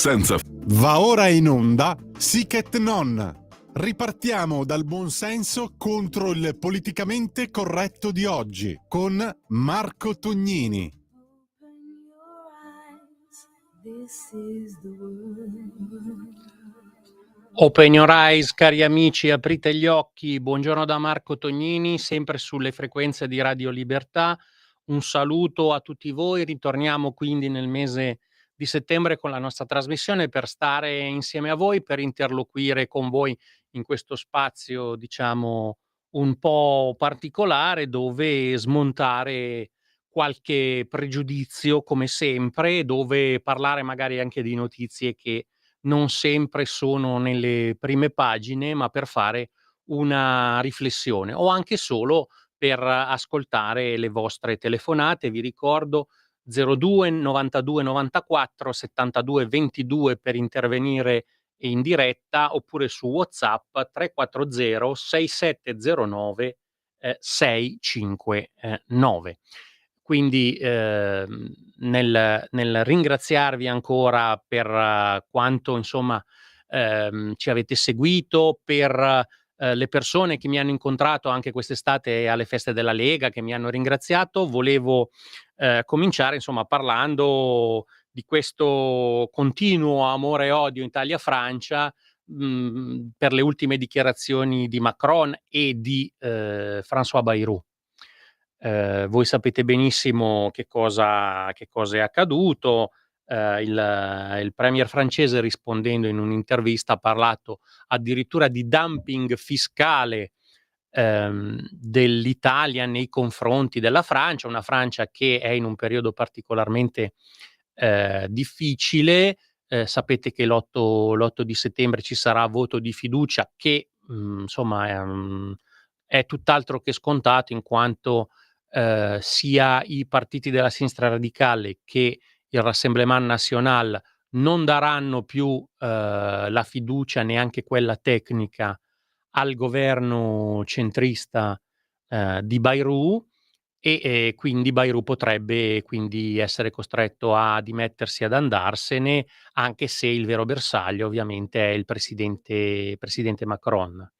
Senza. Va ora in onda Sic et Non. Ripartiamo dal buonsenso contro il politicamente corretto di oggi con Marco Tognini. Open your eyes, cari amici, aprite gli occhi. Buongiorno da Marco Tognini, sempre sulle frequenze di Radio Libertà. Un saluto a tutti voi. Ritorniamo quindi nel mese di settembre con la nostra trasmissione per stare insieme a voi, per interloquire con voi in questo spazio, diciamo, un po' particolare, dove smontare qualche pregiudizio, come sempre, dove parlare magari anche di notizie che non sempre sono nelle prime pagine, ma per fare una riflessione o anche solo per ascoltare le vostre telefonate. Vi ricordo 02 92 94 72 22 per intervenire in diretta, oppure su WhatsApp 340 6709 659. Quindi nel ringraziarvi ancora per quanto insomma ci avete seguito, per le persone che mi hanno incontrato anche quest'estate alle feste della Lega, che mi hanno ringraziato, volevo cominciare insomma parlando di questo continuo amore e odio Italia-Francia, per le ultime dichiarazioni di Macron e di François Bayrou. Voi sapete benissimo che cosa è accaduto. Il premier francese, rispondendo in un'intervista, ha parlato addirittura di dumping fiscale dell'Italia nei confronti della Francia, una Francia che è in un periodo particolarmente difficile. Sapete che l'8 di settembre ci sarà voto di fiducia che insomma è tutt'altro che scontato, in quanto sia i partiti della sinistra radicale che il Rassemblement National non daranno più la fiducia, neanche quella tecnica, al governo centrista di Bayrou, e quindi Bayrou potrebbe quindi essere costretto a dimettersi, ad andarsene, anche se il vero bersaglio ovviamente è il presidente Macron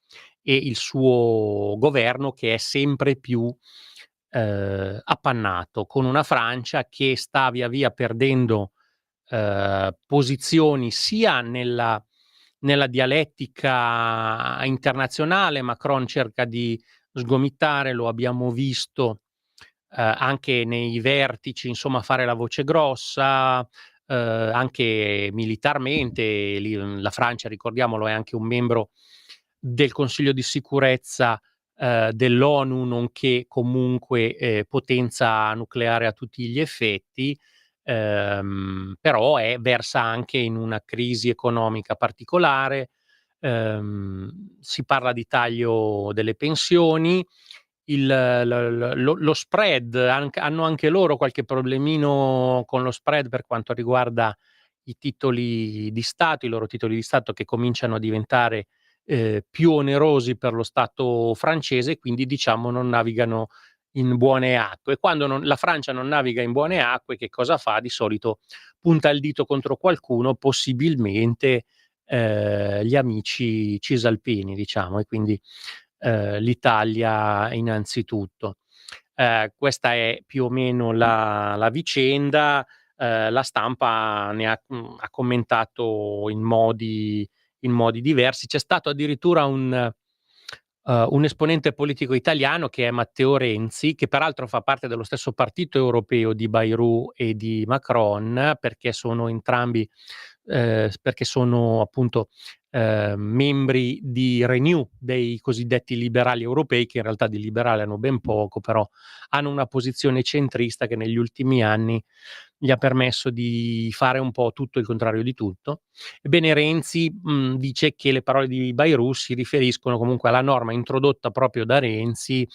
e il suo governo, che è sempre più appannato, con una Francia che sta via via perdendo posizioni sia nella dialettica internazionale. Macron cerca di sgomitare, lo abbiamo visto anche nei vertici, insomma, fare la voce grossa, anche militarmente. La Francia, ricordiamolo, è anche un membro del Consiglio di sicurezza dell'ONU, nonché comunque potenza nucleare a tutti gli effetti. Però versa anche in una crisi economica particolare. Si parla di taglio delle pensioni, lo spread, hanno anche loro qualche problemino con lo spread per quanto riguarda i titoli di Stato, i loro titoli di Stato, che cominciano a diventare più onerosi per lo Stato francese, quindi diciamo non navigano in buone acque. Quando la Francia non naviga in buone acque, che cosa fa? Di solito punta il dito contro qualcuno, possibilmente gli amici cisalpini, diciamo, e quindi l'Italia innanzitutto. Questa è più o meno la vicenda. La stampa ne ha commentato in modi diversi. C'è stato addirittura un esponente politico italiano, che è Matteo Renzi, che peraltro fa parte dello stesso partito europeo di Bayrou e di Macron, perché sono entrambi perché sono appunto membri di Renew, dei cosiddetti liberali europei, che in realtà di liberali hanno ben poco, però hanno una posizione centrista che negli ultimi anni gli ha permesso di fare un po' tutto il contrario di tutto. Ebbene, Renzi dice che le parole di Bayrou si riferiscono comunque alla norma introdotta proprio da Renzi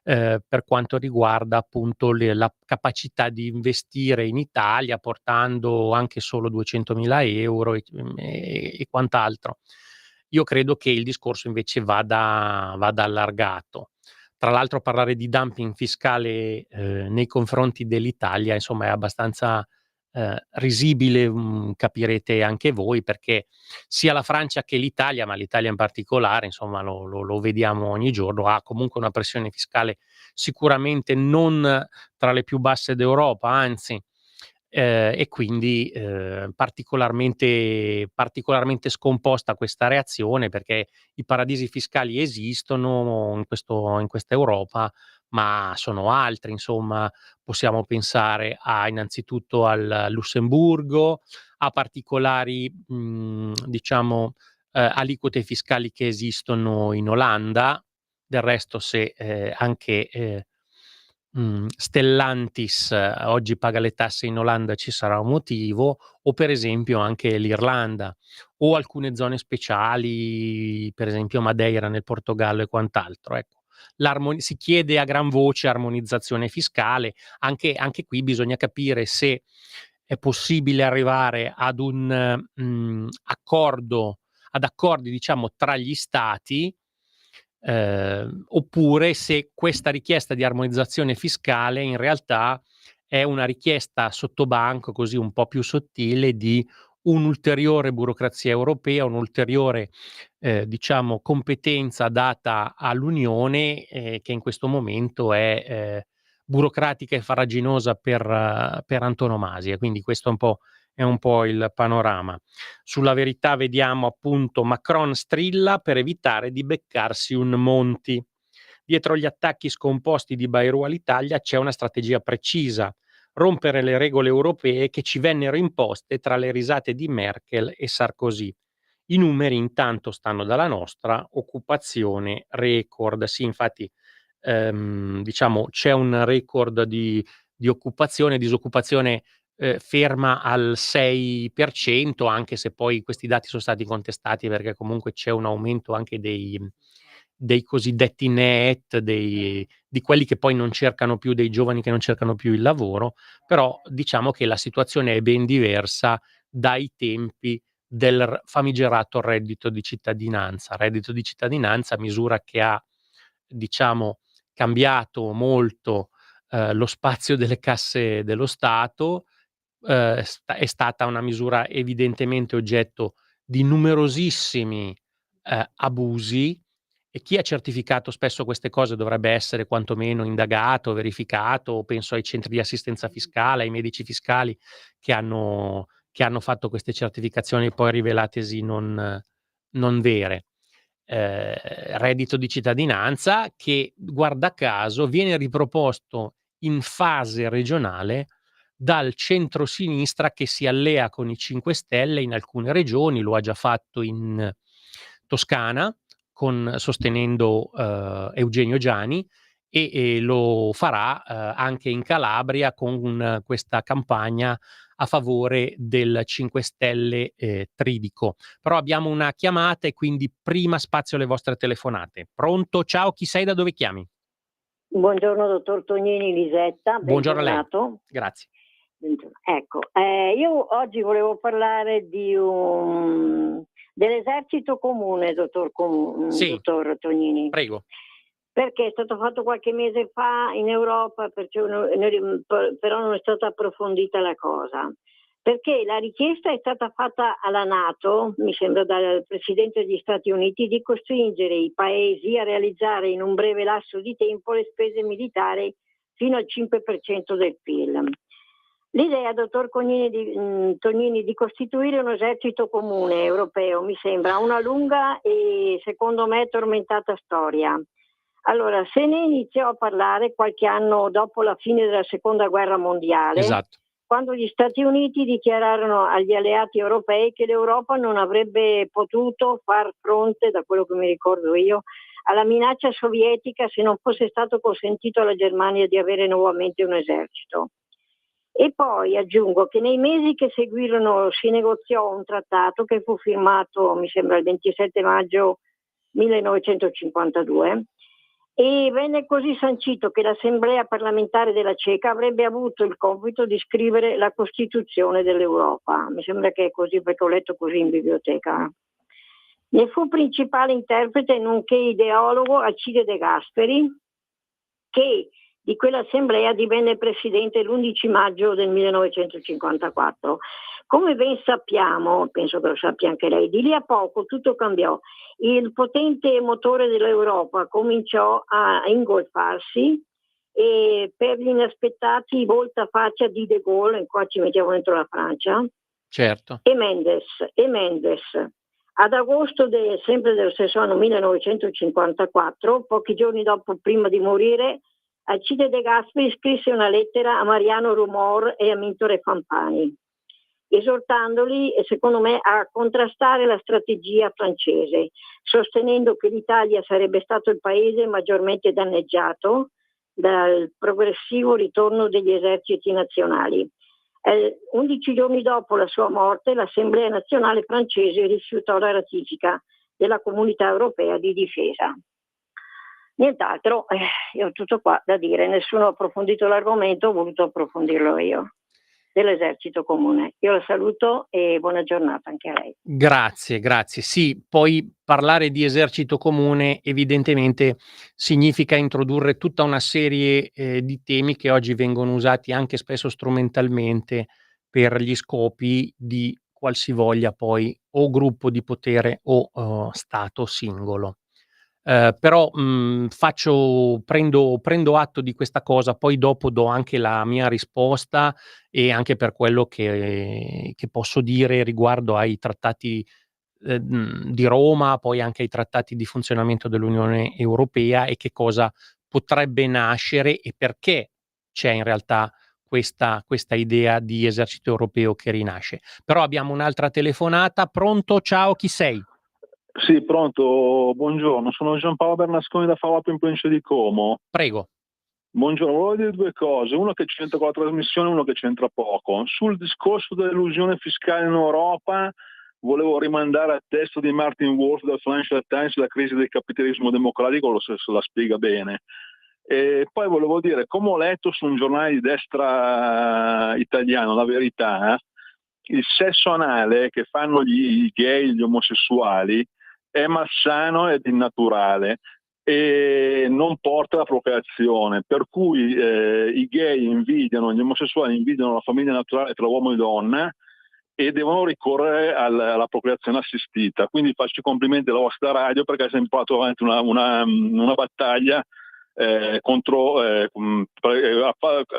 per quanto riguarda appunto la capacità di investire in Italia, portando anche solo 200.000 € e quant'altro. Io credo che il discorso invece vada allargato. Tra l'altro, parlare di dumping fiscale nei confronti dell'Italia, insomma, è abbastanza risibile, capirete anche voi, perché sia la Francia che l'Italia, ma l'Italia in particolare, insomma lo vediamo ogni giorno, ha comunque una pressione fiscale sicuramente non tra le più basse d'Europa, anzi, e quindi, particolarmente scomposta questa reazione, perché i paradisi fiscali esistono in questa Europa, ma sono altri, insomma. Possiamo pensare innanzitutto al Lussemburgo, a particolari, diciamo, aliquote fiscali che esistono in Olanda. Del resto, se, anche, Stellantis oggi paga le tasse in Olanda, ci sarà un motivo, o per esempio anche l'Irlanda, o alcune zone speciali, per esempio Madeira nel Portogallo e quant'altro, ecco. Si chiede a gran voce armonizzazione fiscale, anche qui bisogna capire se è possibile arrivare ad un, accordi, diciamo, tra gli stati, oppure se questa richiesta di armonizzazione fiscale in realtà è una richiesta sottobanco, così un po' più sottile, di un'ulteriore burocrazia europea, un'ulteriore, diciamo, competenza data all'Unione, che in questo momento è, burocratica e farraginosa per antonomasia. Quindi questo è un po' il panorama. Sulla Verità vediamo appunto Macron strilla per evitare di beccarsi un Monti. Dietro gli attacchi scomposti di Bayrou all'Italia c'è una strategia precisa: rompere le regole europee che ci vennero imposte tra le risate di Merkel e Sarkozy. I numeri intanto stanno dalla nostra: occupazione record. Sì, infatti, diciamo c'è un record di occupazione, disoccupazione, ferma al 6%, anche se poi questi dati sono stati contestati, perché comunque c'è un aumento anche dei cosiddetti NEET, di quelli che poi non cercano più, dei giovani che non cercano più il lavoro. Però diciamo che la situazione è ben diversa dai tempi del famigerato reddito di cittadinanza, misura che ha, diciamo, cambiato molto, lo spazio delle casse dello Stato. È stata una misura evidentemente oggetto di numerosissimi, abusi, e chi ha certificato spesso queste cose dovrebbe essere quantomeno indagato, verificato. Penso ai centri di assistenza fiscale, ai medici fiscali che hanno fatto queste certificazioni poi rivelatesi non vere. Reddito di cittadinanza che, guarda caso, viene riproposto in fase regionale dal centrosinistra, che si allea con i 5 Stelle in alcune regioni. Lo ha già fatto in Toscana sostenendo Eugenio Giani, e lo farà anche in Calabria con questa campagna a favore del 5 Stelle Tridico. Però abbiamo una chiamata e quindi prima spazio alle vostre telefonate. Pronto? Ciao, chi sei, da dove chiami? Buongiorno dottor Tognini, Lisetta, Buongiorno a lei. bentornato. Grazie. Ecco, io oggi volevo parlare dell'esercito comune, Sì, dottor Tognini, prego. perché è stato fatto qualche mese fa in Europa, però non è stata approfondita la cosa. Perché la richiesta è stata fatta alla NATO, mi sembra dal Presidente degli Stati Uniti, di costringere i paesi a realizzare in un breve lasso di tempo le spese militari fino al 5% del PIL. L'idea, dottor Tognini, di costituire un esercito comune europeo mi sembra una lunga e, secondo me, tormentata storia. Allora, se ne iniziò a parlare qualche anno dopo la fine della Seconda Guerra Mondiale, Esatto. quando gli Stati Uniti dichiararono agli alleati europei che l'Europa non avrebbe potuto far fronte, da quello che mi ricordo io, alla minaccia sovietica se non fosse stato consentito alla Germania di avere nuovamente un esercito. E poi aggiungo che nei mesi che seguirono si negoziò un trattato che fu firmato, mi sembra, il 27 maggio 1952, e venne così sancito che l'Assemblea parlamentare della CECA avrebbe avuto il compito di scrivere la Costituzione dell'Europa. Mi sembra che è così, perché ho letto così in biblioteca. Ne fu principale interprete nonché ideologo Alcide De Gasperi, che di quell'assemblea divenne presidente l'11 maggio del 1954. Come ben sappiamo, penso che lo sappia anche lei, di lì a poco tutto cambiò. Il potente motore dell'Europa cominciò a ingolfarsi e per gli inaspettati voltafaccia di De Gaulle, e qua ci mettiamo dentro la Francia, Certo. e Mendes. Ad agosto sempre dello stesso anno 1954, pochi giorni dopo, prima di morire, Alcide De Gasperi scrisse una lettera a Mariano Rumor e a Mintore Fanfani, esortandoli, secondo me, a contrastare la strategia francese, sostenendo che l'Italia sarebbe stato il paese maggiormente danneggiato dal progressivo ritorno degli eserciti nazionali. 11 giorni dopo la sua morte, l'Assemblea nazionale francese rifiutò la ratifica della Comunità Europea di Difesa. Nient'altro, io ho tutto qua da dire, nessuno ha approfondito l'argomento, ho voluto approfondirlo io, dell'esercito comune. Io la saluto e buona giornata anche a lei. Grazie, grazie. Sì, poi parlare di esercito comune evidentemente significa introdurre tutta una serie di temi che oggi vengono usati anche spesso strumentalmente per gli scopi di qualsivoglia poi o gruppo di potere o stato singolo. Però prendo atto di questa cosa, poi dopo do anche la mia risposta e anche per quello che posso dire riguardo ai trattati di Roma, poi anche ai trattati di funzionamento dell'Unione Europea e che cosa potrebbe nascere e perché c'è in realtà questa idea di esercito europeo che rinasce. Però abbiamo un'altra telefonata. Pronto? Ciao, chi sei? Sì, pronto, buongiorno, sono Giampaolo Bernasconi da Favola in provincia di Como. Prego. Buongiorno, volevo dire due cose, una che c'entra con la trasmissione e una che c'entra poco. Sul discorso dell'elusione fiscale in Europa, volevo rimandare al testo di Martin Wolf del Financial Times, La crisi del capitalismo democratico, se la spiega bene. E poi volevo dire, come ho letto su un giornale di destra italiano, La Verità, il sesso anale che fanno i gay, gli omosessuali, è malsano ed innaturale e non porta alla procreazione, per cui i gay invidiano, gli omosessuali invidiano la famiglia naturale tra uomo e donna e devono ricorrere alla procreazione assistita. Quindi faccio i complimenti alla vostra radio perché ha sempre portato avanti una battaglia contro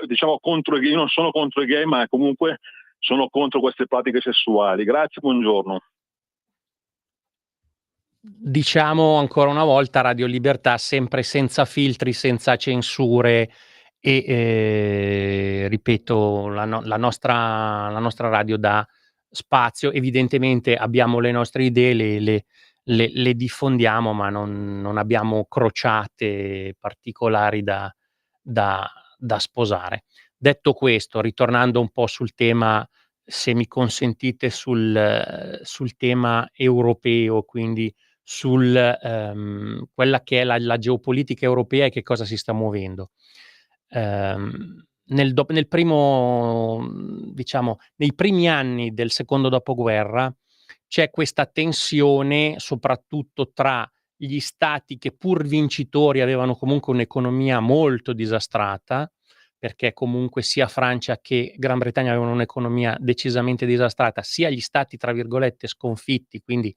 diciamo contro i gay. Io non sono contro i gay, ma comunque sono contro queste pratiche sessuali. Grazie, buongiorno. Diciamo ancora una volta Radio Libertà sempre senza filtri, senza censure e ripeto la nostra radio dà spazio. Evidentemente abbiamo le nostre idee, le diffondiamo, ma non abbiamo crociate particolari da sposare. Detto questo, ritornando un po' sul tema, se mi consentite, sul tema europeo, quindi quella che è la geopolitica europea e che cosa si sta muovendo. Nel primo diciamo, nei primi anni del secondo dopoguerra c'è questa tensione soprattutto tra gli stati che pur vincitori avevano comunque un'economia molto disastrata, perché comunque sia Francia che Gran Bretagna avevano un'economia decisamente disastrata, sia gli stati tra virgolette "sconfitti", quindi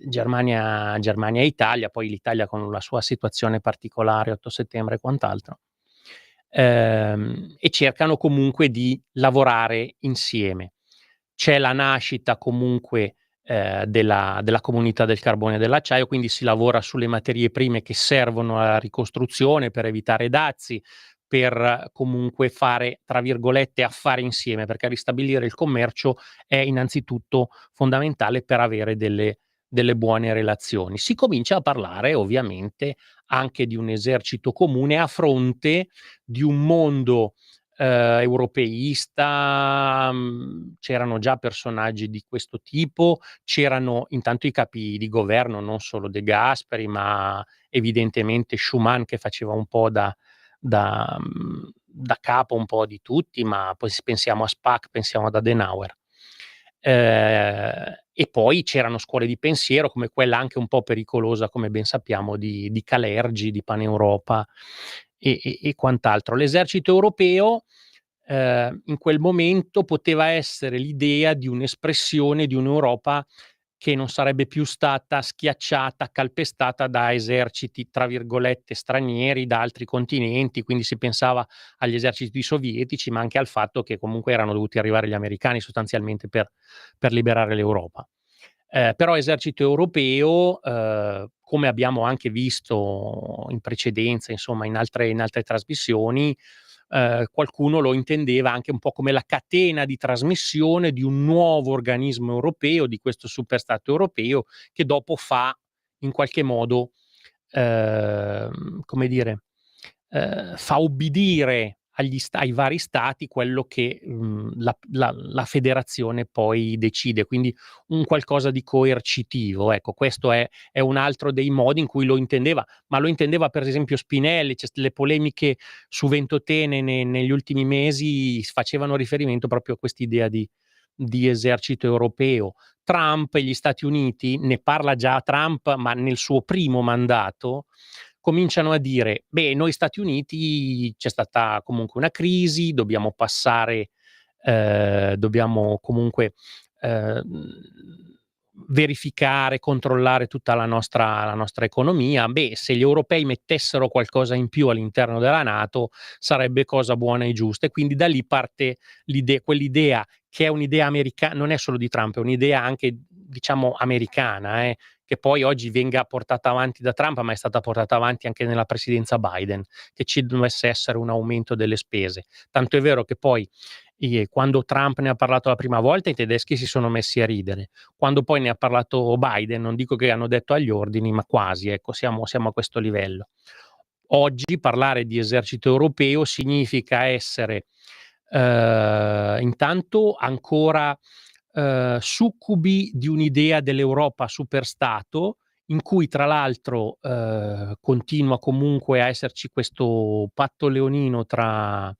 Germania e Italia, poi l'Italia con la sua situazione particolare, 8 settembre e quant'altro, e cercano comunque di lavorare insieme. C'è la nascita comunque della comunità del carbone e dell'acciaio, quindi si lavora sulle materie prime che servono alla ricostruzione per evitare dazi, per comunque fare, tra virgolette, "affari insieme", perché ristabilire il commercio è innanzitutto fondamentale per avere delle buone relazioni. Si comincia a parlare ovviamente anche di un esercito comune a fronte di un mondo europeista. C'erano già personaggi di questo tipo, c'erano intanto i capi di governo, non solo De Gasperi, ma evidentemente Schuman che faceva un po' da capo un po' di tutti, ma poi se pensiamo a Spaak, pensiamo ad Adenauer. E poi c'erano scuole di pensiero come quella anche un po' pericolosa, come ben sappiamo, di Kalergi, di Paneuropa e quant'altro. L'esercito europeo in quel momento poteva essere l'idea di un'espressione di un'Europa che non sarebbe più stata schiacciata, calpestata da eserciti, tra virgolette, stranieri da altri continenti, quindi si pensava agli eserciti sovietici, ma anche al fatto che comunque erano dovuti arrivare gli americani sostanzialmente per liberare l'Europa. Però esercito europeo, come abbiamo anche visto in precedenza, insomma in altre trasmissioni, qualcuno lo intendeva anche un po' come la catena di trasmissione di un nuovo organismo europeo, di questo superstato europeo, che dopo fa in qualche modo, come dire, fa ubbidire ai vari stati quello che la federazione poi decide, quindi un qualcosa di coercitivo. Ecco, questo è un altro dei modi in cui lo intendeva, ma lo intendeva per esempio Spinelli. Le polemiche su Ventotene negli ultimi mesi facevano riferimento proprio a quest'idea di esercito europeo. Trump e gli Stati Uniti, ne parla già Trump, ma nel suo primo mandato, cominciano a dire: beh, noi Stati Uniti c'è stata comunque una crisi, dobbiamo passare, dobbiamo comunque verificare, controllare tutta la nostra economia. Beh, se gli europei mettessero qualcosa in più all'interno della NATO sarebbe cosa buona e giusta. E quindi da lì parte quell'idea che è un'idea americana, non è solo di Trump, è un'idea anche, diciamo, americana, che poi oggi venga portata avanti da Trump, ma è stata portata avanti anche nella presidenza Biden, che ci dovesse essere un aumento delle spese. Tanto è vero che poi quando Trump ne ha parlato la prima volta i tedeschi si sono messi a ridere. Quando poi ne ha parlato Biden, non dico che hanno detto agli ordini, ma quasi, ecco, siamo a questo livello. Oggi parlare di esercito europeo significa essere intanto ancora succubi di un'idea dell'Europa superstato, in cui tra l'altro continua comunque a esserci questo patto leonino tra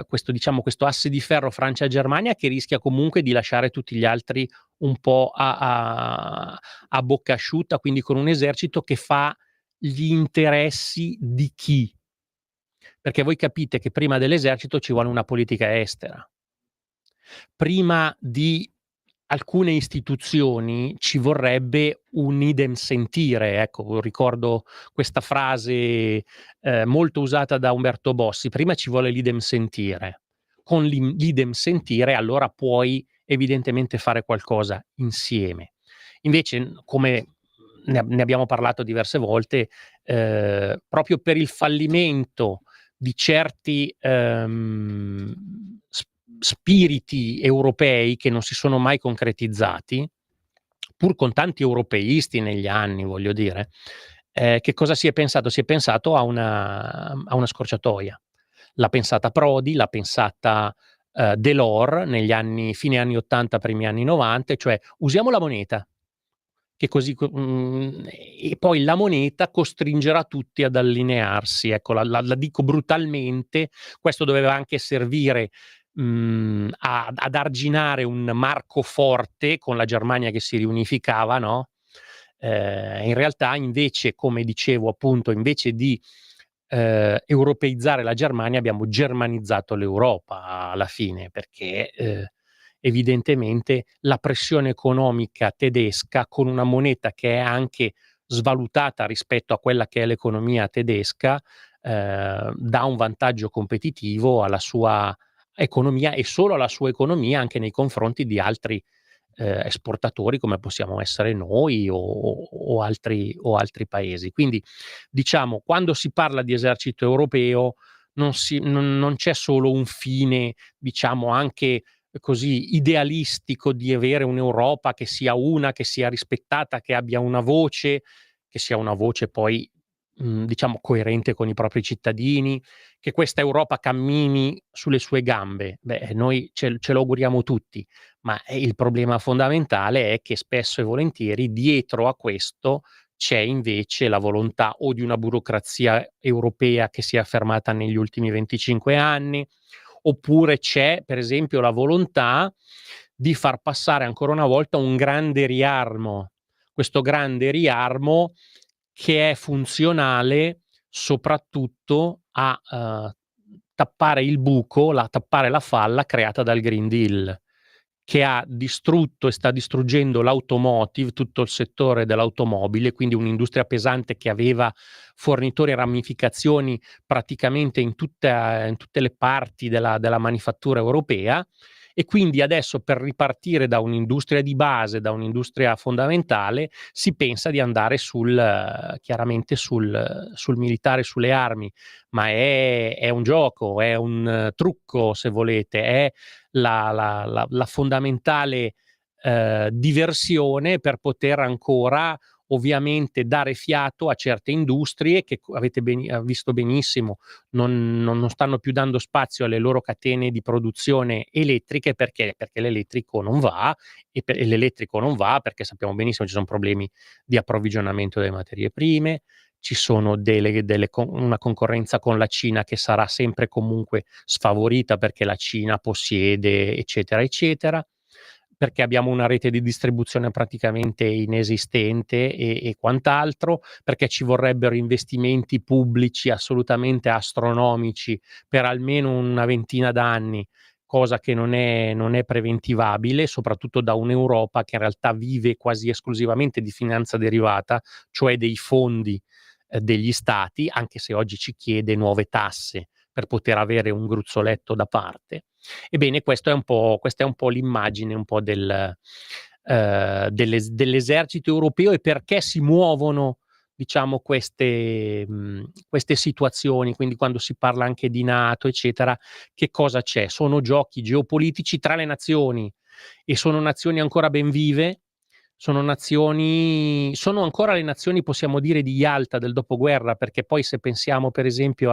questo asse di ferro Francia e Germania, che rischia comunque di lasciare tutti gli altri un po' a bocca asciutta, quindi con un esercito che fa gli interessi di chi? Perché voi capite che prima dell'esercito ci vuole una politica estera. Prima di alcune istituzioni ci vorrebbe un idem sentire. Ecco, ricordo questa frase molto usata da Umberto Bossi: prima ci vuole l'idem sentire. Con l'idem sentire allora puoi evidentemente fare qualcosa insieme. Invece, come ne abbiamo parlato diverse volte, proprio per il fallimento di certi spiriti europei che non si sono mai concretizzati, pur con tanti europeisti negli anni, voglio dire, che cosa si è pensato? Si è pensato a una scorciatoia. L'ha pensata Prodi, l'ha pensata Delors fine anni 80, primi anni 90, cioè usiamo la moneta, che così e poi la moneta costringerà tutti ad allinearsi. Ecco, la dico brutalmente, questo doveva anche servire ad arginare un Marco forte con la Germania che si riunificava, no? In realtà invece, come dicevo appunto, invece di europeizzare la Germania abbiamo germanizzato l'Europa alla fine, perché evidentemente la pressione economica tedesca, con una moneta che è anche svalutata rispetto a quella che è l'economia tedesca, dà un vantaggio competitivo alla sua economia e solo alla sua economia anche nei confronti di altri esportatori come possiamo essere noi o altri paesi. Quindi diciamo, quando si parla di esercito europeo non c'è solo un fine, diciamo, anche così idealistico di avere un'Europa che sia una, che sia rispettata, che abbia una voce, che sia una voce poi diciamo coerente con i propri cittadini, che questa Europa cammini sulle sue gambe. Beh, noi ce lo auguriamo tutti, ma il problema fondamentale è che spesso e volentieri dietro a questo c'è invece la volontà o di una burocrazia europea che si è affermata negli ultimi 25 anni, oppure c'è per esempio la volontà di far passare ancora una volta un grande riarmo. Questo grande riarmo che è funzionale soprattutto a tappare il buco, tappare la falla creata dal Green Deal, che ha distrutto e sta distruggendo l'automotive, tutto il settore dell'automobile, quindi un'industria pesante che aveva fornitori e ramificazioni praticamente in tutte le parti della manifattura europea, e quindi adesso, per ripartire da un'industria di base, da un'industria fondamentale, si pensa di andare chiaramente sul militare, sulle armi, ma è un gioco, è un trucco, se volete, è la fondamentale diversione per poter ancora ovviamente dare fiato a certe industrie che avete visto benissimo non stanno più dando spazio alle loro catene di produzione elettriche, perché l'elettrico non va, e l'elettrico non va perché sappiamo benissimo ci sono problemi di approvvigionamento delle materie prime, ci sono una concorrenza con la Cina che sarà sempre comunque sfavorita perché la Cina possiede eccetera eccetera, perché abbiamo una rete di distribuzione praticamente inesistente e quant'altro, perché ci vorrebbero investimenti pubblici assolutamente astronomici per almeno una ventina d'anni, cosa che non è preventivabile, soprattutto da un'Europa che in realtà vive quasi esclusivamente di finanza derivata, cioè dei fondi degli stati, anche se oggi ci chiede nuove tasse per poter avere un gruzzoletto da parte. Ebbene, questa è un po' l'immagine un po' dell'esercito europeo, e perché si muovono, diciamo, queste situazioni. Quindi quando si parla anche di NATO, eccetera, che cosa c'è? Sono giochi geopolitici tra le nazioni, e sono nazioni ancora ben vive, sono ancora le nazioni, possiamo dire, di Yalta del dopoguerra, perché poi se pensiamo per esempio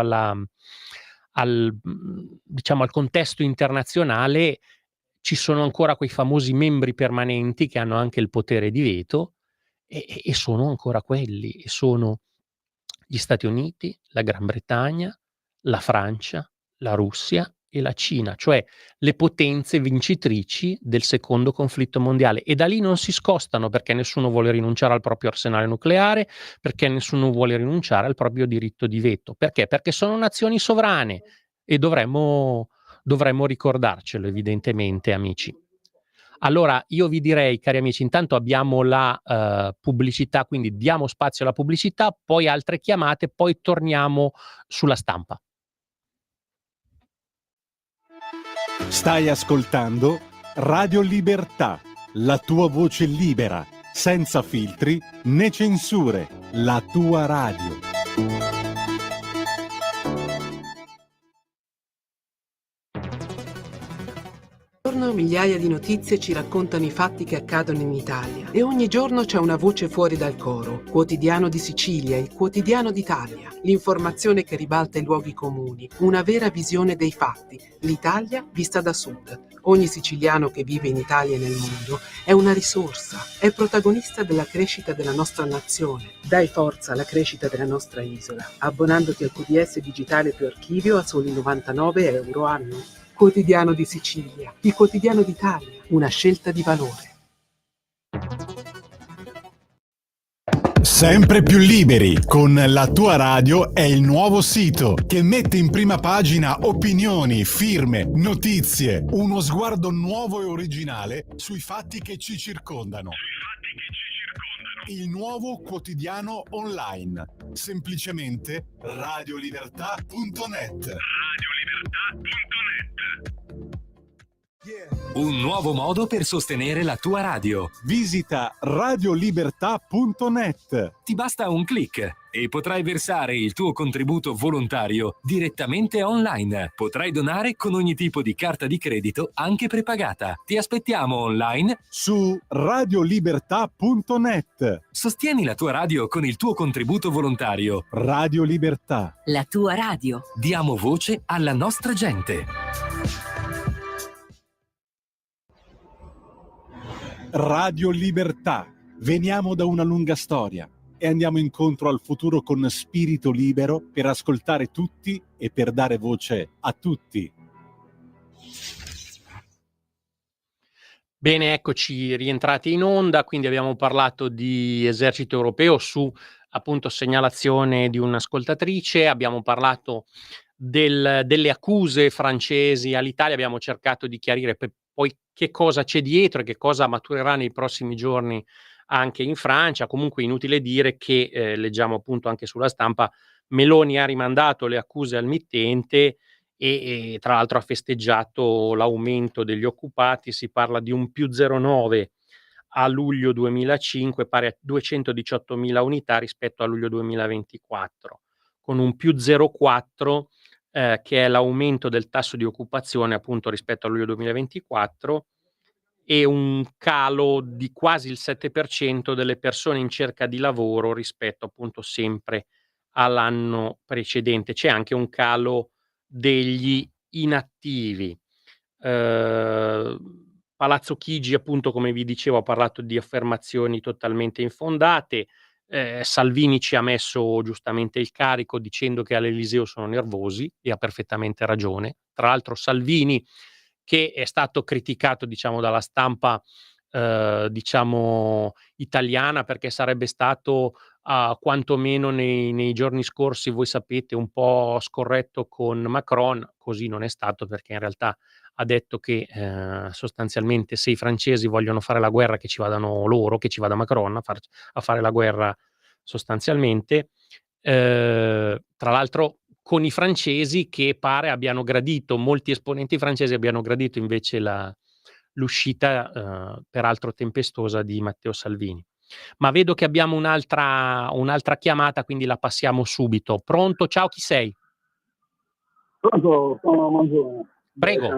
diciamo al contesto internazionale, ci sono ancora quei famosi membri permanenti che hanno anche il potere di veto, e sono ancora quelli, e sono gli Stati Uniti, la Gran Bretagna, la Francia, la Russia e la Cina, cioè le potenze vincitrici del secondo conflitto mondiale, e da lì non si scostano, perché nessuno vuole rinunciare al proprio arsenale nucleare, perché nessuno vuole rinunciare al proprio diritto di veto. Perché? Perché sono nazioni sovrane, e dovremmo ricordarcelo, evidentemente, amici. Allora io vi direi, cari amici, intanto abbiamo la pubblicità, quindi diamo spazio alla pubblicità, poi altre chiamate, poi torniamo sulla stampa. Stai ascoltando Radio Libertà, la tua voce libera, senza filtri né censure, la tua radio. Migliaia di notizie ci raccontano i fatti che accadono in Italia, e ogni giorno c'è una voce fuori dal coro. Quotidiano di Sicilia, il quotidiano d'Italia, l'informazione che ribalta i luoghi comuni, una vera visione dei fatti, l'Italia vista da sud. Ogni siciliano che vive in Italia e nel mondo è una risorsa, è protagonista della crescita della nostra nazione. Dai forza alla crescita della nostra isola, abbonandoti al QDS digitale più archivio a soli 99 euro anno. Quotidiano di Sicilia, il quotidiano d'Italia, una scelta di valore. Sempre più liberi con La Tua Radio è il nuovo sito che mette in prima pagina opinioni, firme, notizie, uno sguardo nuovo e originale sui fatti che ci circondano. Il nuovo quotidiano online, semplicemente radiolibertà.net. Un nuovo modo per sostenere la tua radio. Visita radiolibertà.net. Ti basta un click e potrai versare il tuo contributo volontario direttamente online. Potrai donare con ogni tipo di carta di credito, anche prepagata. Ti aspettiamo online su radiolibertà.net. Sostieni la tua radio con il tuo contributo volontario. Radio Libertà. La tua radio. Diamo voce alla nostra gente. Radio Libertà. Veniamo da una lunga storia e andiamo incontro al futuro con spirito libero, per ascoltare tutti e per dare voce a tutti. Bene, eccoci rientrati in onda. Quindi abbiamo parlato di esercito europeo su appunto segnalazione di un'ascoltatrice, abbiamo parlato delle accuse francesi all'Italia, abbiamo cercato di chiarire poi che cosa c'è dietro e che cosa maturerà nei prossimi giorni anche in Francia. Comunque inutile dire che, leggiamo appunto anche sulla stampa, Meloni ha rimandato le accuse al mittente e tra l'altro ha festeggiato l'aumento degli occupati, si parla di un più 0,9 a luglio 2005, pari a 218.000 unità rispetto a luglio 2024, con un più 0,4 che è l'aumento del tasso di occupazione appunto rispetto a luglio 2024 e un calo di quasi il 7% delle persone in cerca di lavoro rispetto appunto sempre all'anno precedente. C'è anche un calo degli inattivi. Palazzo Chigi, appunto, come vi dicevo, ha parlato di affermazioni totalmente infondate. Salvini ci ha messo giustamente il carico dicendo che all'Eliseo sono nervosi e ha perfettamente ragione. Tra l'altro Salvini, che è stato criticato, diciamo, dalla stampa diciamo italiana perché sarebbe stato quantomeno nei giorni scorsi, voi sapete, un po' scorretto con Macron. Così non è stato, perché in realtà ha detto che sostanzialmente se i francesi vogliono fare la guerra che ci vadano loro, che ci vada Macron a fare la guerra sostanzialmente. Tra l'altro con i francesi che pare abbiano gradito, molti esponenti francesi abbiano gradito invece l'uscita peraltro tempestosa di Matteo Salvini. Ma vedo che abbiamo un'altra chiamata, quindi la passiamo subito. Pronto? Ciao, chi sei? Pronto, sono Manzoni. Prego.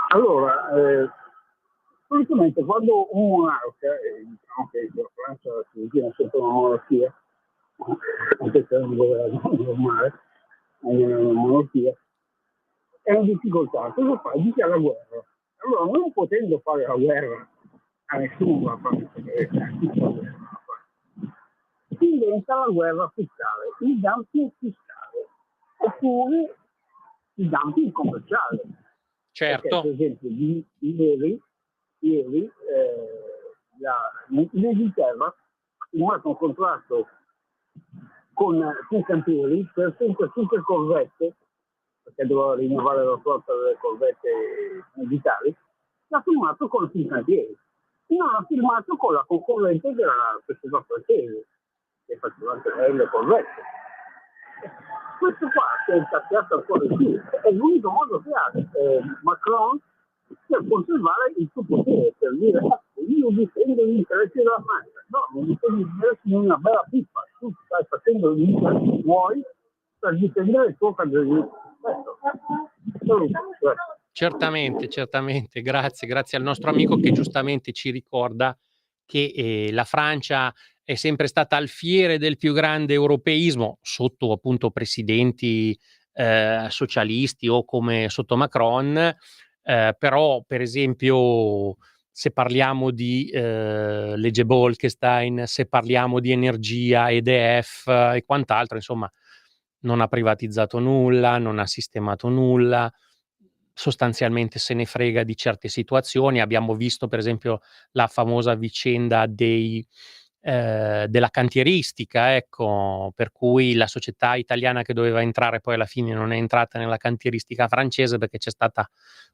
Allora, solitamente quando un monarca, diciamo che la Francia si tiene sotto una monarchia, anche se è un governo normale, è una monarchia, è in difficoltà. Cosa fa? Dice la guerra. Allora, non potendo fare la guerra a nessuno, la Francia, si inventa la guerra fiscale, il dumping fiscale, oppure il dumping commerciale. Certo. Perché, per esempio, ieri l'Inghilterra ha firmato un contratto con Fincantieri per 5 corvette, perché doveva rinnovare la flotta delle corvette militari, l'ha firmato con Fincantieri. Non l'ha firmato con la concorrente della società francese, che faceva anche lei le corvette. Questo qua si è incazziato ancora di più, è l'unico modo che ha Macron per conservare il suo potere, per dire io difendo gli interessi della Francia. No, non difendi gli interessi di una bella pippa, tu stai facendo gli interessi tuoi per difendere il tuo padrino. Certamente, grazie al nostro amico che giustamente ci ricorda che la Francia è sempre stata alfiere del più grande europeismo sotto appunto presidenti socialisti o come sotto Macron, però per esempio se parliamo di legge Bolkestein, se parliamo di energia, EDF e quant'altro, insomma non ha privatizzato nulla, non ha sistemato nulla, sostanzialmente se ne frega di certe situazioni. Abbiamo visto per esempio la famosa vicenda della cantieristica, ecco, per cui la società italiana che doveva entrare poi alla fine non è entrata nella cantieristica francese perché c'è stata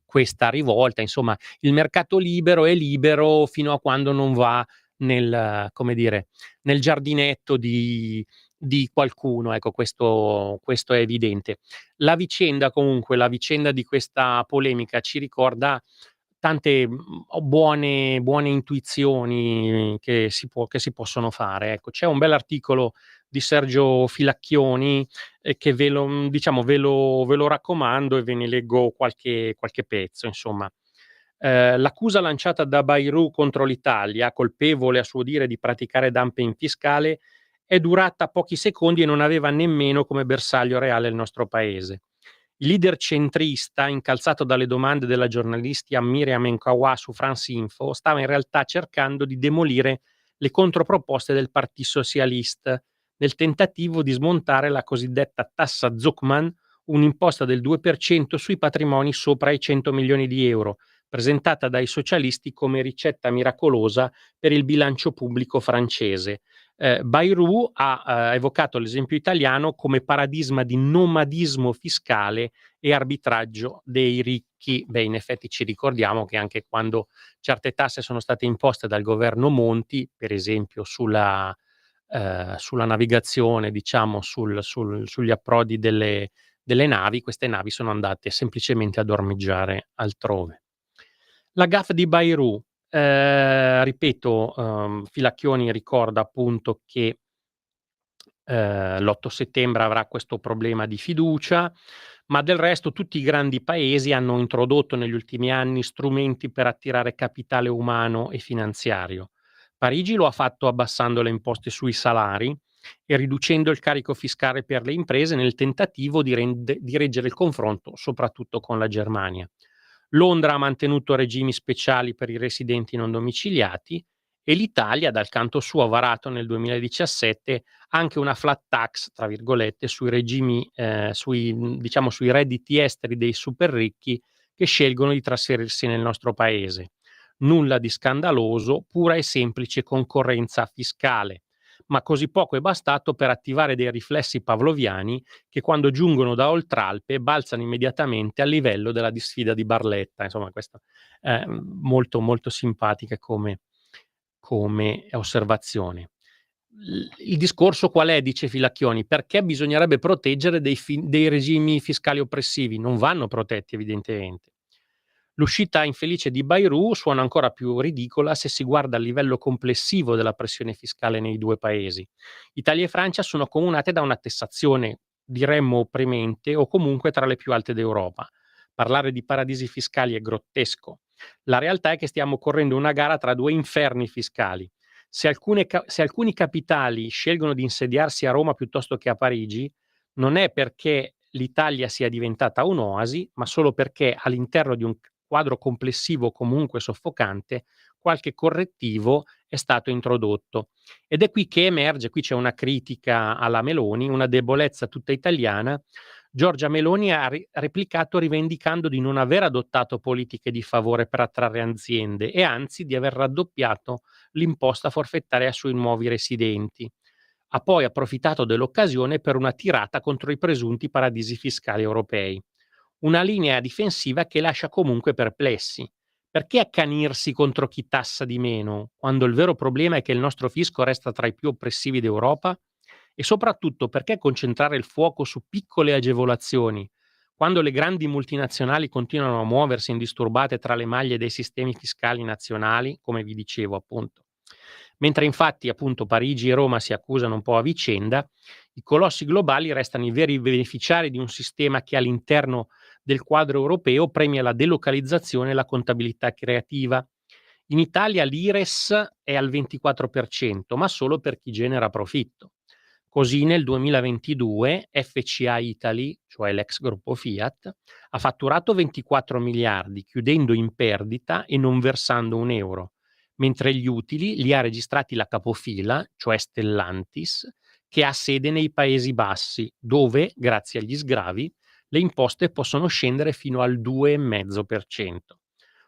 questa rivolta. Insomma, il mercato libero è libero fino a quando non va nel giardinetto di qualcuno, ecco, questo è evidente. La vicenda di questa polemica ci ricorda tante buone intuizioni che si possono fare, ecco. C'è un bell'articolo di Sergio Filacchioni che ve lo raccomando e ve ne leggo qualche pezzo, insomma. L'accusa lanciata da Bayrou contro l'Italia, colpevole a suo dire di praticare dumping fiscale, è durata pochi secondi e non aveva nemmeno come bersaglio reale il nostro paese. Il leader centrista, incalzato dalle domande della giornalista Miriam Enkawa su France Info, stava in realtà cercando di demolire le controproposte del Partito Socialista nel tentativo di smontare la cosiddetta tassa Zuckman, un'imposta del 2% sui patrimoni sopra i 100 milioni di euro, presentata dai socialisti come ricetta miracolosa per il bilancio pubblico francese. Bayrou ha evocato l'esempio italiano come paradigma di nomadismo fiscale e arbitraggio dei ricchi. Beh, in effetti ci ricordiamo che anche quando certe tasse sono state imposte dal governo Monti, per esempio sulla navigazione, diciamo sugli approdi delle navi, queste navi sono andate semplicemente ad ormeggiare altrove. La gaffe di Bayrou, ripeto, Filacchioni ricorda appunto che l'8 settembre avrà questo problema di fiducia, ma del resto tutti i grandi paesi hanno introdotto negli ultimi anni strumenti per attirare capitale umano e finanziario. Parigi lo ha fatto abbassando le imposte sui salari e riducendo il carico fiscale per le imprese nel tentativo di reggere il confronto, soprattutto con la Germania. Londra ha mantenuto regimi speciali per i residenti non domiciliati e l'Italia, dal canto suo, ha varato nel 2017 anche una flat tax, tra virgolette, sui regimi, sui redditi esteri dei super ricchi che scelgono di trasferirsi nel nostro paese. Nulla di scandaloso, pura e semplice concorrenza fiscale, ma così poco è bastato per attivare dei riflessi pavloviani che quando giungono da Oltralpe balzano immediatamente al livello della disfida di Barletta. Insomma, questa è molto, molto simpatica come osservazione. Il discorso qual è, dice Filacchioni? Perché bisognerebbe proteggere dei regimi fiscali oppressivi? Non vanno protetti, evidentemente. L'uscita infelice di Bayrou suona ancora più ridicola se si guarda il livello complessivo della pressione fiscale nei due paesi. Italia e Francia sono accomunate da una tassazione, diremmo opprimente, o comunque tra le più alte d'Europa. Parlare di paradisi fiscali è grottesco. La realtà è che stiamo correndo una gara tra due inferni fiscali. Se alcuni capitali scelgono di insediarsi a Roma piuttosto che a Parigi, non è perché l'Italia sia diventata un'oasi, ma solo perché all'interno di un quadro complessivo comunque soffocante, qualche correttivo è stato introdotto. Ed è qui che emerge, qui c'è una critica alla Meloni, una debolezza tutta italiana. Giorgia Meloni ha replicato rivendicando di non aver adottato politiche di favore per attrarre aziende e anzi di aver raddoppiato l'imposta forfettaria sui nuovi residenti. Ha poi approfittato dell'occasione per una tirata contro i presunti paradisi fiscali europei. Una linea difensiva che lascia comunque perplessi. Perché accanirsi contro chi tassa di meno, quando il vero problema è che il nostro fisco resta tra i più oppressivi d'Europa? E soprattutto perché concentrare il fuoco su piccole agevolazioni, quando le grandi multinazionali continuano a muoversi indisturbate tra le maglie dei sistemi fiscali nazionali, come vi dicevo appunto. Mentre infatti appunto Parigi e Roma si accusano un po' a vicenda, i colossi globali restano i veri beneficiari di un sistema che all'interno del quadro europeo premia la delocalizzazione e la contabilità creativa. In Italia l'IRES è al 24%, ma solo per chi genera profitto. Così nel 2022 FCA Italy, cioè l'ex gruppo Fiat, ha fatturato 24 miliardi, chiudendo in perdita e non versando un euro, mentre gli utili li ha registrati la capofila, cioè Stellantis, che ha sede nei Paesi Bassi, dove, grazie agli sgravi, le imposte possono scendere fino al 2,5%.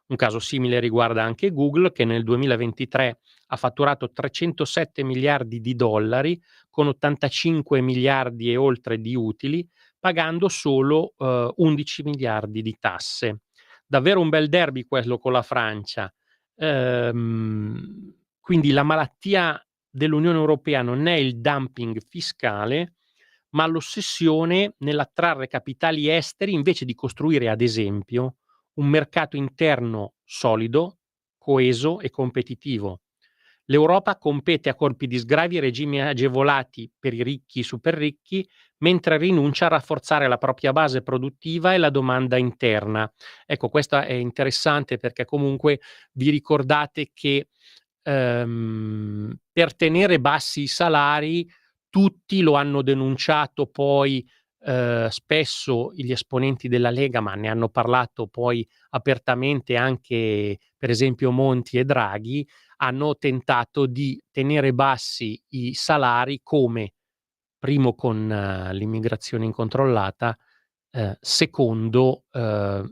Un caso simile riguarda anche Google, che nel 2023 ha fatturato 307 miliardi di dollari con 85 miliardi e oltre di utili, pagando solo 11 miliardi di tasse. Davvero un bel derby quello con la Francia. Quindi la malattia dell'Unione Europea non è il dumping fiscale, ma l'ossessione nell'attrarre capitali esteri invece di costruire, ad esempio, un mercato interno solido, coeso e competitivo. L'Europa compete a colpi di sgravi e regimi agevolati per i ricchi e super ricchi, mentre rinuncia a rafforzare la propria base produttiva e la domanda interna. Ecco, questo è interessante perché comunque vi ricordate che per tenere bassi i salari tutti lo hanno denunciato poi spesso gli esponenti della Lega, ma ne hanno parlato poi apertamente anche per esempio Monti e Draghi, hanno tentato di tenere bassi i salari come primo con l'immigrazione incontrollata, secondo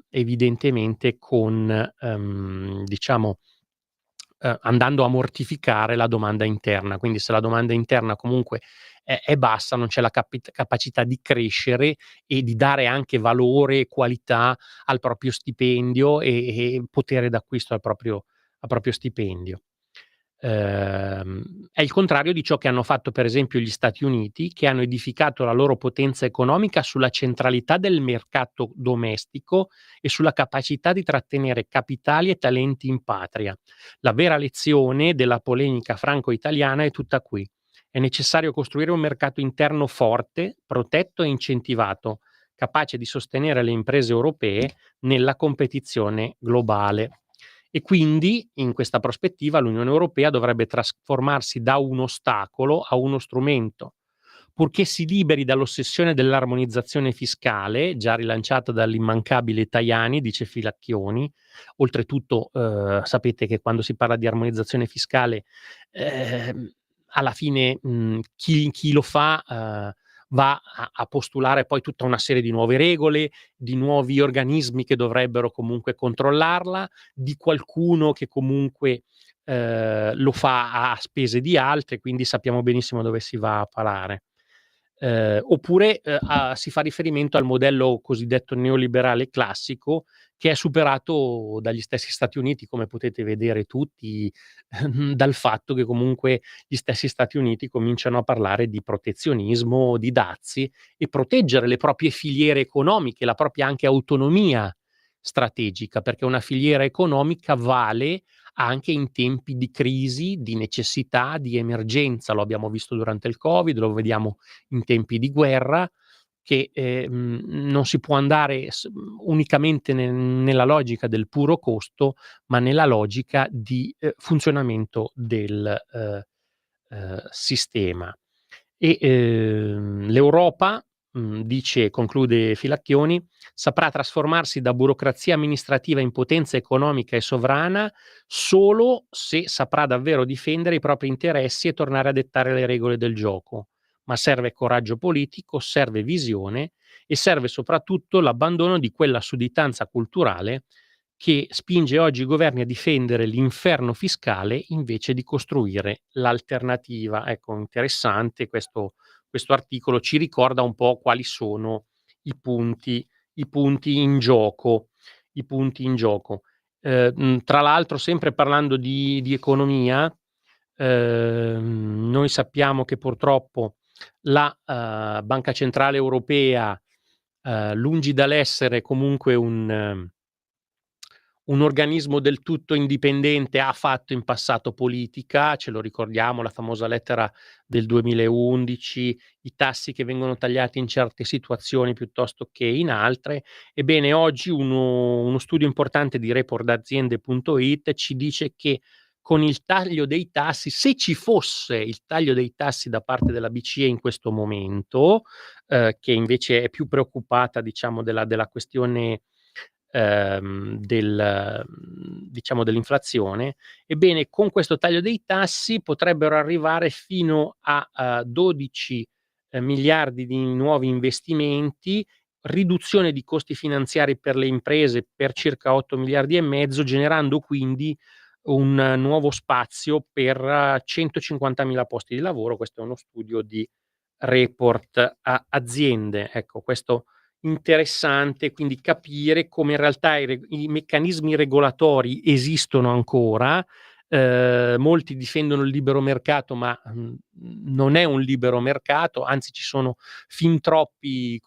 evidentemente con diciamo andando a mortificare la domanda interna. Quindi se la domanda interna comunque è bassa, non c'è la capacità di crescere e di dare anche valore e qualità al proprio stipendio e potere d'acquisto al proprio stipendio. È il contrario di ciò che hanno fatto per esempio gli Stati Uniti, che hanno edificato la loro potenza economica sulla centralità del mercato domestico e sulla capacità di trattenere capitali e talenti in patria. La vera lezione della polemica franco-italiana è tutta qui. È necessario costruire un mercato interno forte, protetto e incentivato, capace di sostenere le imprese europee nella competizione globale. E quindi, in questa prospettiva, l'Unione Europea dovrebbe trasformarsi da un ostacolo a uno strumento, purché si liberi dall'ossessione dell'armonizzazione fiscale, già rilanciata dall'immancabile Tajani, dice Filacchioni. Oltretutto, sapete che quando si parla di armonizzazione fiscale, alla fine chi lo fa va a postulare poi tutta una serie di nuove regole, di nuovi organismi che dovrebbero comunque controllarla, di qualcuno che comunque lo fa a spese di altri, quindi sappiamo benissimo dove si va a parare. Oppure si fa riferimento al modello cosiddetto neoliberale classico, che è superato dagli stessi Stati Uniti, come potete vedere tutti, dal fatto che comunque gli stessi Stati Uniti cominciano a parlare di protezionismo, di dazi e proteggere le proprie filiere economiche, la propria anche autonomia strategica, perché una filiera economica vale anche in tempi di crisi, di necessità, di emergenza. Lo abbiamo visto durante il Covid, lo vediamo in tempi di guerra, che non si può andare unicamente nella logica del puro costo, ma nella logica di funzionamento del sistema. E l'Europa, conclude Filacchioni, saprà trasformarsi da burocrazia amministrativa in potenza economica e sovrana solo se saprà davvero difendere i propri interessi e tornare a dettare le regole del gioco. Ma serve coraggio politico, serve visione e serve soprattutto l'abbandono di quella sudditanza culturale che spinge oggi i governi a difendere l'inferno fiscale invece di costruire l'alternativa. Ecco, interessante questo articolo, ci ricorda un po' quali sono i punti in gioco. Tra l'altro, sempre parlando di economia, noi sappiamo che purtroppo la Banca Centrale Europea, lungi dall'essere comunque un organismo del tutto indipendente, ha fatto in passato politica, ce lo ricordiamo, la famosa lettera del 2011, i tassi che vengono tagliati in certe situazioni piuttosto che in altre. Ebbene, oggi uno studio importante di reportaziende.it ci dice che con il taglio dei tassi, se ci fosse il taglio dei tassi da parte della BCE in questo momento, che invece è più preoccupata, diciamo, della questione dell'inflazione, ebbene con questo taglio dei tassi potrebbero arrivare fino a 12 miliardi di nuovi investimenti, riduzione di costi finanziari per le imprese per circa 8 miliardi e mezzo, generando quindi un nuovo spazio per 150.000 posti di lavoro. Questo è uno studio di Report a Aziende. Ecco, questo interessante, quindi capire come in realtà i meccanismi regolatori esistono ancora. Molti difendono il libero mercato, ma non è un libero mercato, anzi ci sono fin troppi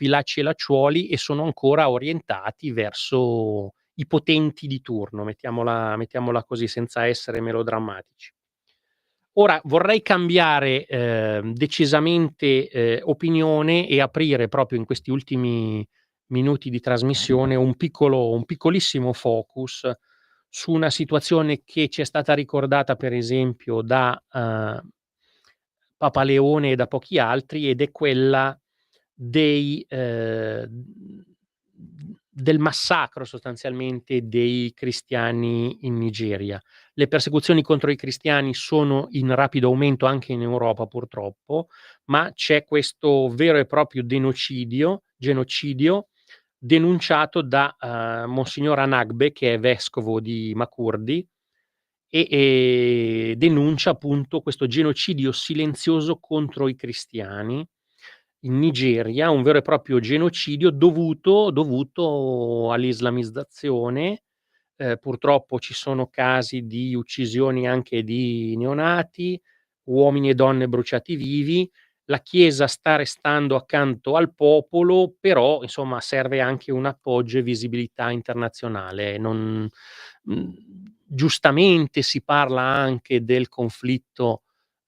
lacci e lacciuoli, e sono ancora orientati verso i potenti di turno, mettiamola così, senza essere melodrammatici. Ora vorrei cambiare decisamente opinione e aprire proprio in questi ultimi minuti di trasmissione un piccolissimo focus su una situazione che ci è stata ricordata per esempio da Papa Leone e da pochi altri, ed è quella del massacro sostanzialmente dei cristiani in Nigeria. Le persecuzioni contro i cristiani sono in rapido aumento anche in Europa purtroppo, ma c'è questo vero e proprio genocidio denunciato da Monsignor Anagbe, che è vescovo di Makurdi, e denuncia appunto questo genocidio silenzioso contro i cristiani in Nigeria, un vero e proprio genocidio dovuto all'islamizzazione. Purtroppo ci sono casi di uccisioni anche di neonati, uomini e donne bruciati vivi. La Chiesa sta restando accanto al popolo, però insomma serve anche un appoggio e visibilità internazionale. Giustamente si parla anche del conflitto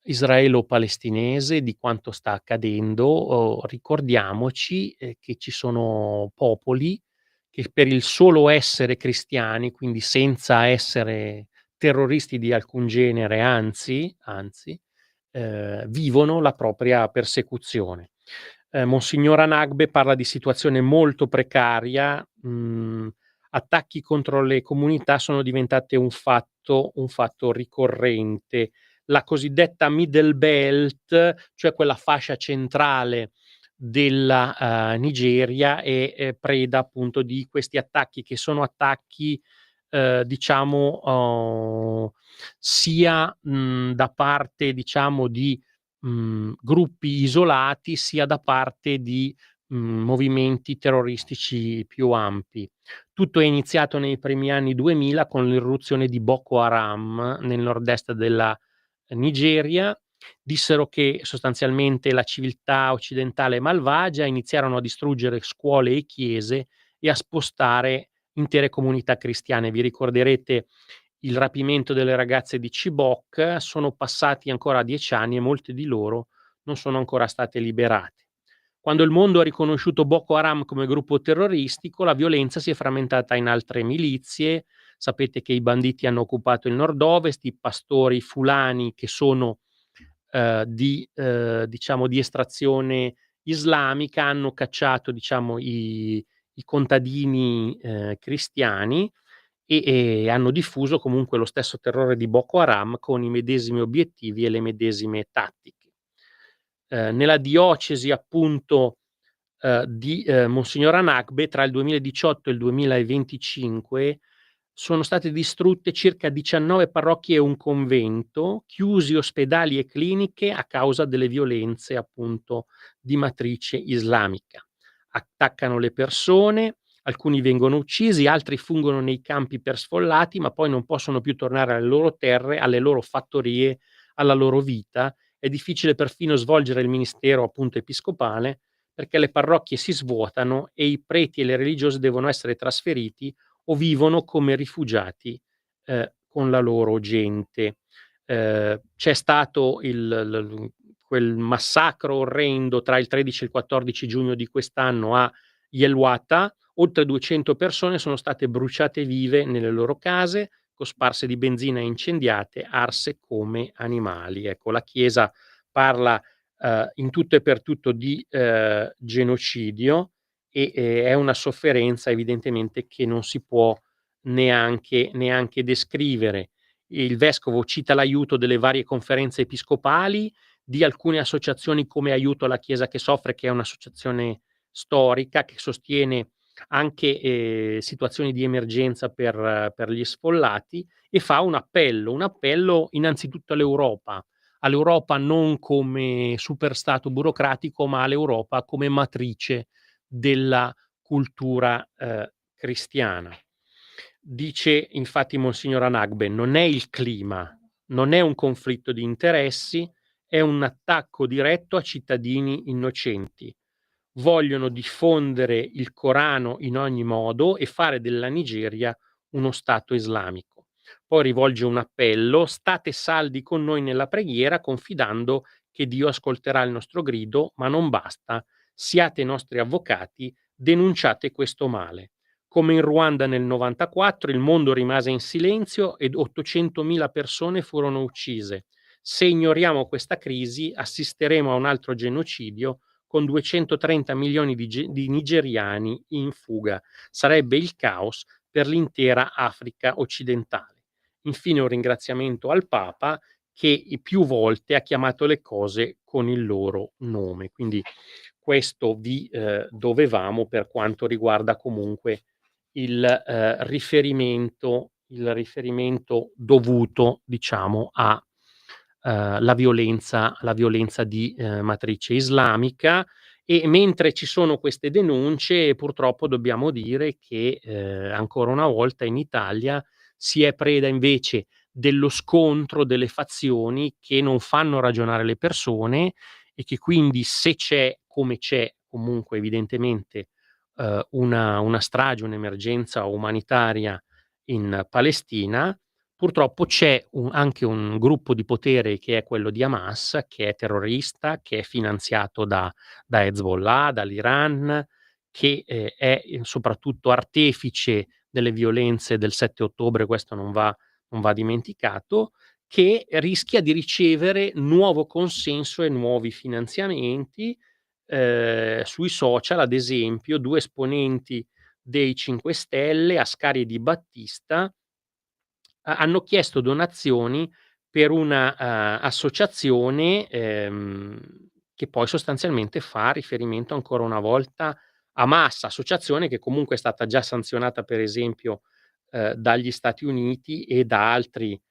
israelo-palestinese, di quanto sta accadendo. Ricordiamoci che ci sono popoli che per il solo essere cristiani, quindi senza essere terroristi di alcun genere, anzi, vivono la propria persecuzione. Monsignor Anagbe parla di situazione molto precaria, attacchi contro le comunità sono diventate un fatto ricorrente. La cosiddetta Middle Belt, cioè quella fascia centrale della Nigeria, è preda appunto di questi attacchi, che sono attacchi diciamo sia da parte diciamo di gruppi isolati, sia da parte di movimenti terroristici più ampi. Tutto è iniziato nei primi anni 2000 con l'irruzione di Boko Haram nel nord-est della Nigeria. Dissero che sostanzialmente la civiltà occidentale è malvagia, iniziarono a distruggere scuole e chiese e a spostare intere comunità cristiane. Vi ricorderete il rapimento delle ragazze di Chibok. Sono passati ancora 10 anni e molte di loro non sono ancora state liberate. Quando il mondo ha riconosciuto Boko Haram come gruppo terroristico, la violenza si è frammentata in altre milizie. Sapete che i banditi hanno occupato il nord-ovest, i pastori fulani, che sono diciamo di estrazione islamica, hanno cacciato diciamo i contadini cristiani, e hanno diffuso comunque lo stesso terrore di Boko Haram con i medesimi obiettivi e le medesime tattiche. Nella diocesi appunto di Monsignor Anagbe, tra il 2018 e il 2025 sono state distrutte circa 19 parrocchie e un convento, chiusi ospedali e cliniche a causa delle violenze appunto di matrice islamica. Attaccano le persone, alcuni vengono uccisi, altri fungono nei campi per sfollati, ma poi non possono più tornare alle loro terre, alle loro fattorie, alla loro vita. È difficile perfino svolgere il ministero appunto episcopale, perché le parrocchie si svuotano e i preti e le religiose devono essere trasferiti o vivono come rifugiati con la loro gente. C'è stato quel massacro orrendo tra il 13 e il 14 giugno di quest'anno a Yelwata. Oltre 200 persone sono state bruciate vive nelle loro case, cosparse di benzina e incendiate, arse come animali. Ecco, la Chiesa parla in tutto e per tutto di genocidio, e è una sofferenza evidentemente che non si può neanche descrivere. Il vescovo cita l'aiuto delle varie conferenze episcopali, di alcune associazioni come Aiuto alla Chiesa che soffre, che è un'associazione storica che sostiene anche situazioni di emergenza per gli sfollati, e fa un appello innanzitutto all'Europa non come superstato burocratico, ma all'Europa come matrice della cultura cristiana. Dice infatti Monsignor Anagbe: non è il clima, non è un conflitto di interessi, è un attacco diretto a cittadini innocenti. Vogliono diffondere il Corano in ogni modo e fare della Nigeria uno stato islamico. Poi rivolge un appello: state saldi con noi nella preghiera, confidando che Dio ascolterà il nostro grido, ma non basta, siate nostri avvocati, denunciate questo male. Come in Ruanda nel 94, il mondo rimase in silenzio ed 800.000 persone furono uccise. Se ignoriamo questa crisi, assisteremo a un altro genocidio con 230 milioni di nigeriani in fuga. Sarebbe il caos per l'intera Africa occidentale. Infine un ringraziamento al Papa, che più volte ha chiamato le cose con il loro nome. Quindi questo vi dovevamo per quanto riguarda comunque il riferimento dovuto, diciamo, a la violenza di matrice islamica. E mentre ci sono queste denunce, purtroppo dobbiamo dire che ancora una volta in Italia si è preda invece dello scontro delle fazioni che non fanno ragionare le persone, e che quindi, se c'è, come c'è comunque evidentemente una strage, un'emergenza umanitaria in Palestina, purtroppo c'è anche un gruppo di potere, che è quello di Hamas, che è terrorista, che è finanziato da Hezbollah, dall'Iran, che è soprattutto artefice delle violenze del 7 ottobre, questo non va dimenticato, che rischia di ricevere nuovo consenso e nuovi finanziamenti. Sui social, ad esempio, 2 esponenti dei 5 Stelle, Ascari e Di Battista, hanno chiesto donazioni per una associazione, che poi sostanzialmente fa riferimento ancora una volta a Hamas, associazione che comunque è stata già sanzionata, per esempio, dagli Stati Uniti e da altri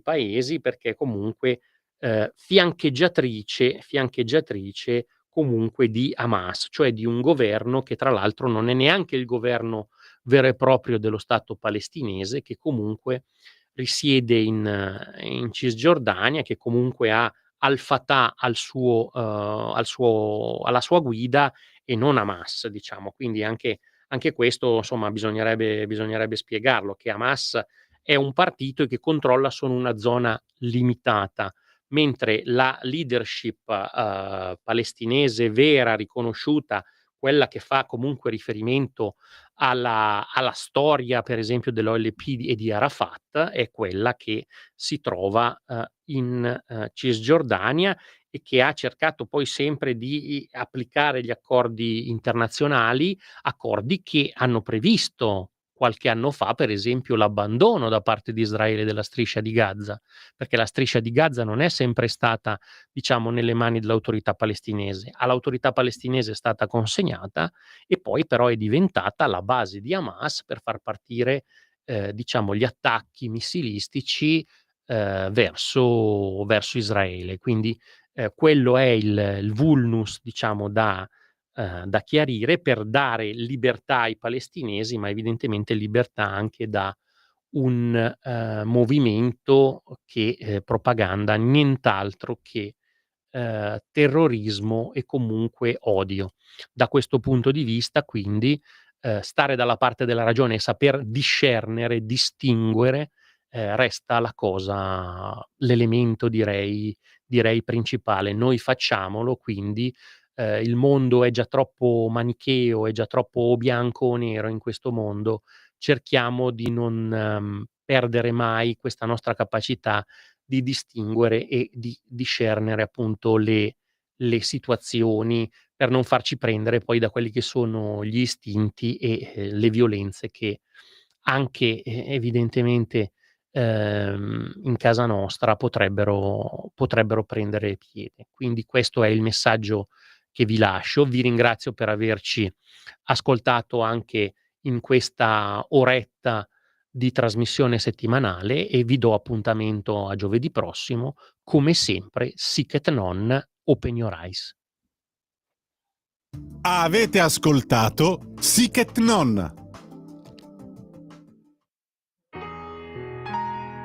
paesi, perché comunque fiancheggiatrice comunque di Hamas, cioè di un governo che tra l'altro non è neanche il governo vero e proprio dello Stato palestinese, che comunque risiede in Cisgiordania, che comunque ha al-Fatah alla sua guida, e non Hamas, diciamo. Quindi anche questo, insomma, bisognerebbe spiegarlo, che Hamas è un partito e che controlla solo una zona limitata, mentre la leadership palestinese vera, riconosciuta, quella che fa comunque riferimento alla storia, per esempio, dell'OLP e di Arafat, è quella che si trova in Cisgiordania, e che ha cercato poi sempre di applicare gli accordi internazionali, accordi che hanno previsto qualche anno fa, per esempio, l'abbandono da parte di Israele della striscia di Gaza, perché la striscia di Gaza non è sempre stata, diciamo, nelle mani dell'autorità palestinese. All'autorità palestinese è stata consegnata, e poi però è diventata la base di Hamas per far partire, diciamo, gli attacchi missilistici verso Israele. Quindi quello è il vulnus, diciamo, da chiarire, per dare libertà ai palestinesi, ma evidentemente libertà anche da un movimento che propaganda nient'altro che terrorismo e comunque odio. Da questo punto di vista, quindi, stare dalla parte della ragione e saper discernere, distinguere, resta l'elemento, direi principale. Noi facciamolo, quindi il mondo è già troppo manicheo, è già troppo o bianco o nero in questo mondo. Cerchiamo di non perdere mai questa nostra capacità di distinguere e di discernere, appunto, le situazioni, per non farci prendere poi da quelli che sono gli istinti e le violenze che anche evidentemente in casa nostra potrebbero prendere piede. Quindi questo è il messaggio che vi lascio. Vi ringrazio per averci ascoltato anche in questa oretta di trasmissione settimanale, e vi do appuntamento a giovedì prossimo, come sempre. Sic et non, open your eyes. Avete ascoltato Sic et Non,